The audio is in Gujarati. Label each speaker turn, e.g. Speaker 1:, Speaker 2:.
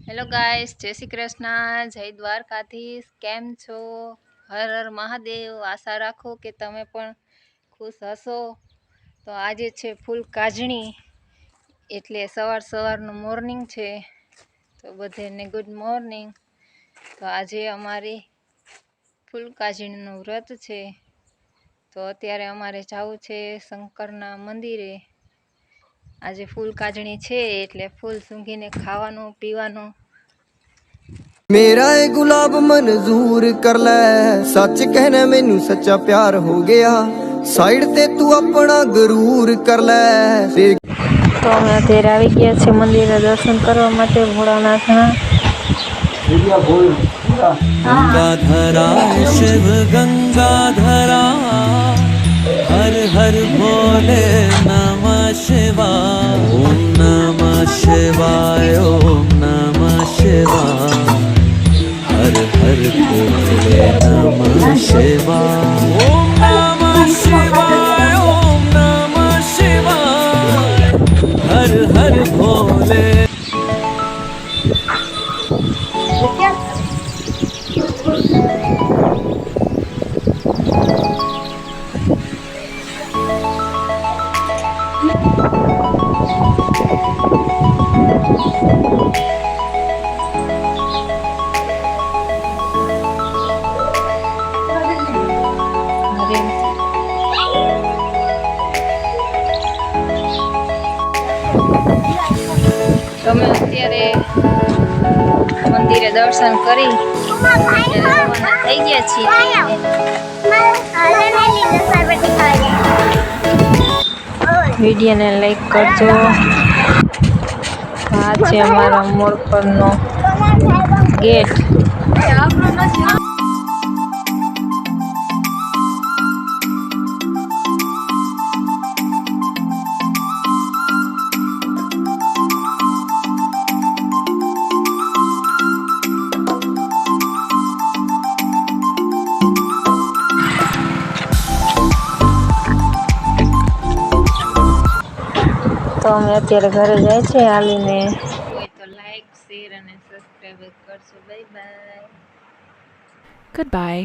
Speaker 1: હેલો ગાઈસ, જય શ્રી કૃષ્ણ, જય દ્વારકાધીશ. કેમ છો? હર હર મહાદેવ. આશા રાખો કે તમે પણ ખુશ હશો. તો આજે છે ફૂલ કાજણી, એટલે સવારનું મોર્નિંગ છે. તો બધાને ગુડ મોર્નિંગ. તો આજે અમારી ફૂલ કાજણીનું વ્રત છે. તો અત્યારે અમારે જવું છે શંકરના મંદિરે. આજે ફૂલ કાજણી છે એટલે ફૂલ સૂંઘીને ખાવાનું પીવાનું।
Speaker 2: मेरा ए गुलाब मंजूर कर ले, सच कहना मैनू सच्चा प्यार हो गया, साइड ते तू अपना गरूर कर ले।
Speaker 1: तो અમે અત્યારે આવી ગયા છે મંદિરે દર્શન કરવા માટે ભોળાનાથના।
Speaker 3: गंगाधरा शिव गंगाधरा, हर हर भोले नमः शिवाय, ओम नमः शिवाय, ओम नमः शिवाय, हर हर भोले नमः शिवाय, ओम नमः शिवाय, ओम नमः शिवाय, हर हर भोले।
Speaker 1: તમે અત્યારે મંદિરે દર્શન કરી રવાના થઈ ગયા છીએ। વિડીયોને લાઈક કરજો। આ છે અમારા મોર પરનો ગેટ। તો અમે અત્યારે ઘરે જાય છે હાલીને। હોય તો લાઈક શેર અને સબસ્ક્રાઇબ કરજો। Bye bye.
Speaker 4: Goodbye.